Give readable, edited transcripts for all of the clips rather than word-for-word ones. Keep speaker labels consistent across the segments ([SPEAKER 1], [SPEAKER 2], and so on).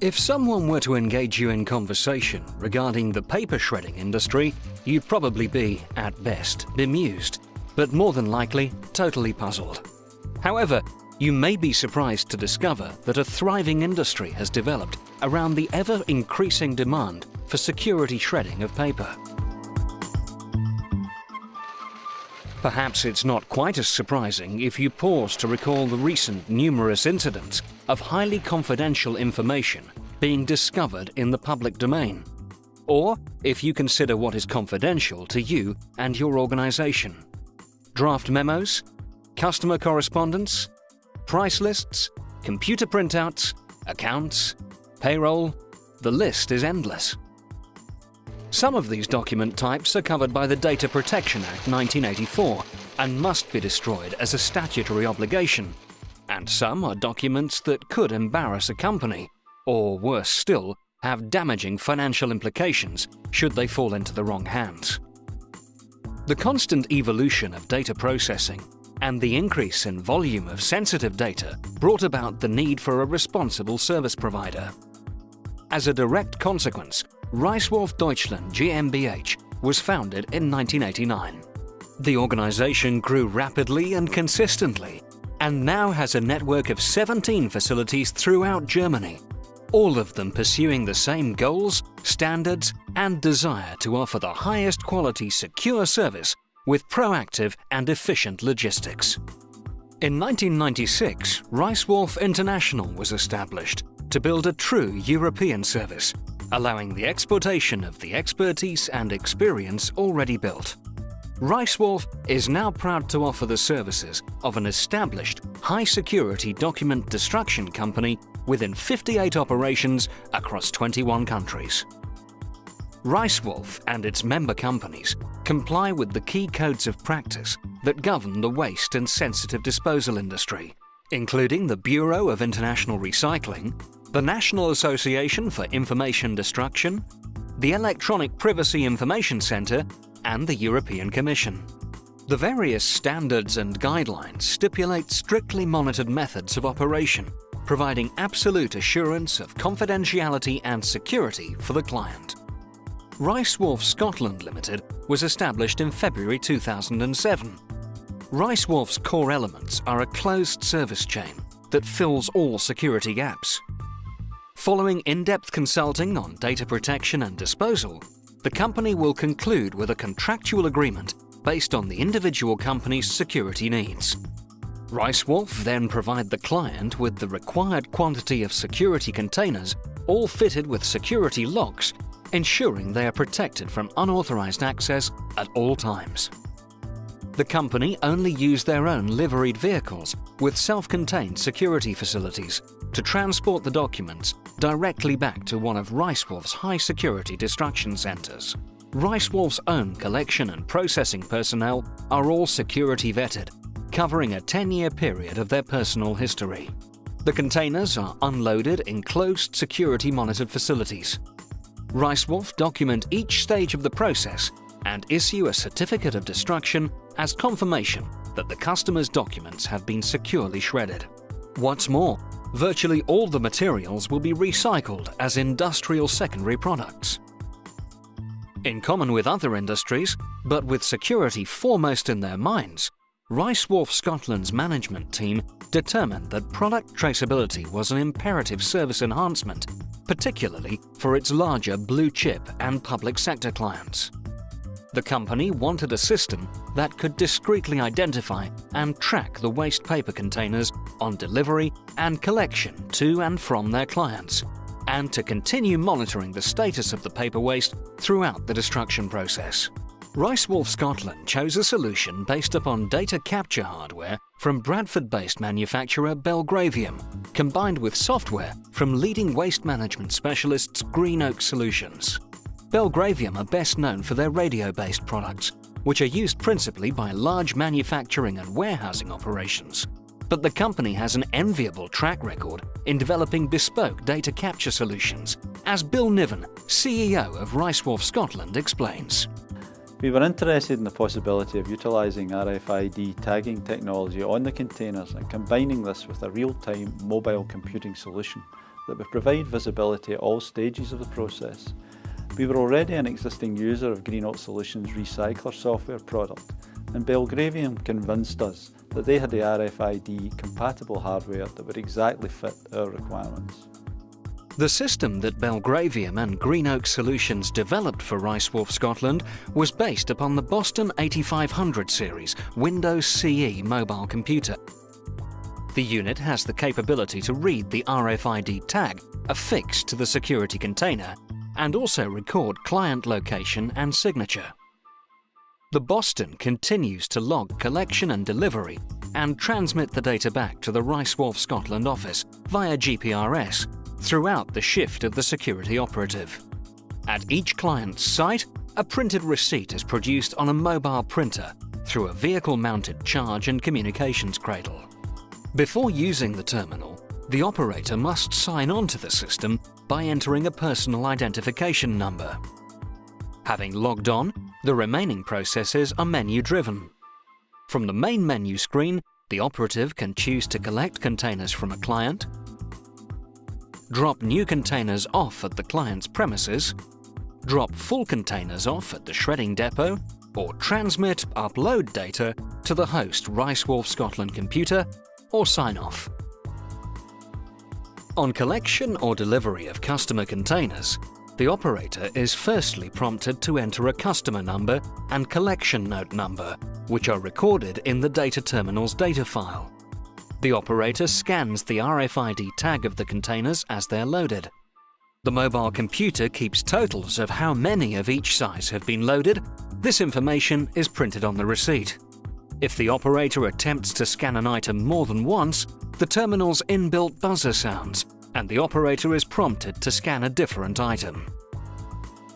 [SPEAKER 1] If someone were to engage you in conversation regarding the paper shredding industry, you'd probably be, at best, bemused, but more than likely, totally puzzled. However, you may be surprised to discover that a thriving industry has developed around the ever-increasing demand for security shredding of paper. Perhaps it's not quite as surprising if you pause to recall the recent numerous incidents of highly confidential information being discovered in the public domain, or if you consider what is confidential to you and your organization. Draft memos, customer correspondence, price lists, computer printouts, accounts, payroll, the list is endless. Some of these document types are covered by the Data Protection Act 1984 and must be destroyed as a statutory obligation, and some are documents that could embarrass a company, or worse still, have damaging financial implications should they fall into the wrong hands. The constant evolution of data processing and the increase in volume of sensitive data brought about the need for a responsible service provider. As a direct consequence, Reisswolf Deutschland GmbH was founded in 1989. The organization grew rapidly and consistently, and now has a network of 17 facilities throughout Germany, all of them pursuing the same goals, standards, and desire to offer the highest quality secure service with proactive and efficient logistics. In 1996, Reisswolf International was established to build a true European service, allowing the exportation of the expertise and experience already built. Reisswolf is now proud to offer the services of an established, high-security document destruction company within 58 operations across 21 countries. Reisswolf and its member companies comply with the key codes of practice that govern the waste and sensitive disposal industry, including the Bureau of International Recycling, the National Association for Information Destruction, the Electronic Privacy Information Centre, and the European Commission. The various standards and guidelines stipulate strictly monitored methods of operation, providing absolute assurance of confidentiality and security for the client. Reisswolf Scotland Limited was established in February 2007. Reisswolf's core elements are a closed service chain that fills all security gaps. Following in-depth consulting on data protection and disposal, the company will conclude with a contractual agreement based on the individual company's security needs. Reisswolf then provide the client with the required quantity of security containers, all fitted with security locks, ensuring they are protected from unauthorized access at all times. The company only use their own liveried vehicles with self-contained security facilities to transport the documents directly back to one of Reisswolf's high-security destruction centers. Reisswolf's own collection and processing personnel are all security vetted, covering a 10-year period of their personal history. The containers are unloaded in closed security-monitored facilities. Reisswolf document each stage of the process and issue a certificate of destruction as confirmation that the customer's documents have been securely shredded. What's more, virtually all the materials will be recycled as industrial secondary products. In common with other industries, but with security foremost in their minds, Reisswolf Scotland's management team determined that product traceability was an imperative service enhancement, particularly for its larger blue-chip and public sector clients. The company wanted a system that could discreetly identify and track the waste paper containers on delivery and collection to and from their clients, and to continue monitoring the status of the paper waste throughout the destruction process. Reisswolf Scotland chose a solution based upon data capture hardware from Bradford-based manufacturer Belgravium, combined with software from leading waste management specialists Green Oak Solutions. Belgravium are best known for their radio-based products, which are used principally by large manufacturing and warehousing operations. But the company has an enviable track record in developing bespoke data capture solutions, as Bill Niven, CEO of Reisswolf Scotland, explains.
[SPEAKER 2] We were interested in the possibility of utilising RFID tagging technology on the containers and combining this with a real-time mobile computing solution that would provide visibility at all stages of the process. We were already an existing user of Greenoak Solutions' recycler software product, and Belgravium convinced us that they had the RFID compatible hardware that would exactly fit our requirements.
[SPEAKER 1] The system that Belgravium and Greenoak Solutions developed for Reisswolf Scotland was based upon the Boston 8500 series Windows CE mobile computer. The unit has the capability to read the RFID tag affixed to the security container and also record client location and signature. The Boston continues to log collection and delivery and transmit the data back to the Reisswolf Scotland office via GPRS throughout the shift of the security operative. At each client's site, a printed receipt is produced on a mobile printer through a vehicle-mounted charge and communications cradle. Before using the terminal, the operator must sign on to the system by entering a personal identification number. Having logged on, the remaining processes are menu-driven. From the main menu screen, the operative can choose to collect containers from a client, drop new containers off at the client's premises, drop full containers off at the shredding depot, or transmit/upload data to the host Reisswolf Scotland computer, or sign off. On collection or delivery of customer containers, the operator is firstly prompted to enter a customer number and collection note number, which are recorded in the data terminal's data file. The operator scans the RFID tag of the containers as they're loaded. The mobile computer keeps totals of how many of each size have been loaded. This information is printed on the receipt. If the operator attempts to scan an item more than once, the terminal's inbuilt buzzer sounds, and the operator is prompted to scan a different item.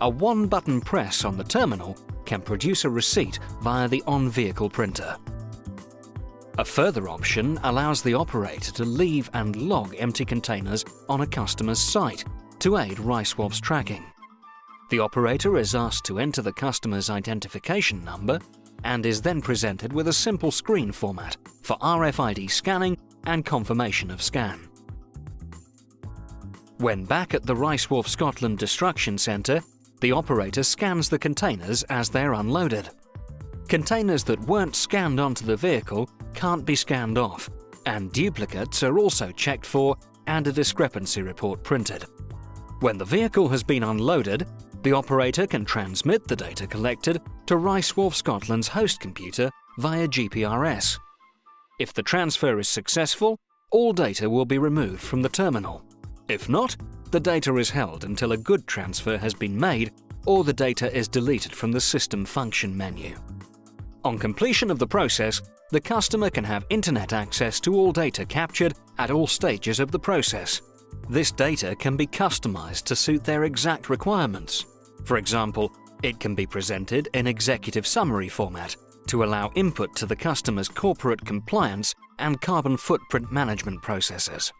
[SPEAKER 1] A one-button press on the terminal can produce a receipt via the on-vehicle printer. A further option allows the operator to leave and log empty containers on a customer's site to aid Reisswolf's tracking. The operator is asked to enter the customer's identification number and is then presented with a simple screen format for RFID scanning and confirmation of scan. When back at the Reisswolf Scotland Destruction Centre, the operator scans the containers as they're unloaded. Containers that weren't scanned onto the vehicle can't be scanned off, and duplicates are also checked for and a discrepancy report printed. When the vehicle has been unloaded, the operator can transmit the data collected to Reisswolf Scotland's host computer via GPRS. If the transfer is successful, all data will be removed from the terminal. If not, the data is held until a good transfer has been made or the data is deleted from the system function menu. On completion of the process, the customer can have internet access to all data captured at all stages of the process. This data can be customized to suit their exact requirements. For example, it can be presented in executive summary format to allow input to the customer's corporate compliance and carbon footprint management processes.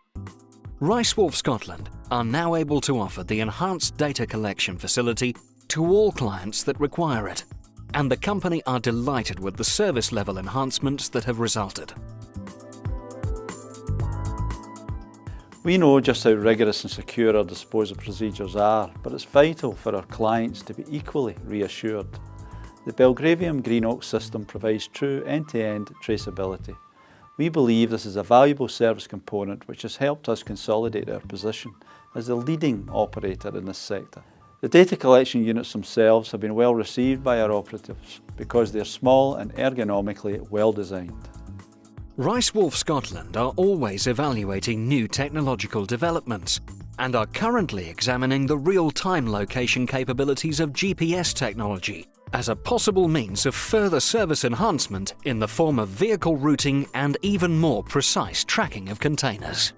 [SPEAKER 1] Reisswolf Scotland are now able to offer the enhanced data collection facility to all clients that require it, and the company are delighted with the service level enhancements that have resulted.
[SPEAKER 2] We know just how rigorous and secure our disposal procedures are, but it's vital for our clients to be equally reassured. The Belgravium Greenoak system provides true end-to-end traceability. We believe this is a valuable service component which has helped us consolidate our position as the leading operator in this sector. The data collection units themselves have been well received by our operatives because they're small and ergonomically well designed.
[SPEAKER 1] Reisswolf Scotland are always evaluating new technological developments and are currently examining the real-time location capabilities of GPS technology as a possible means of further service enhancement in the form of vehicle routing and even more precise tracking of containers.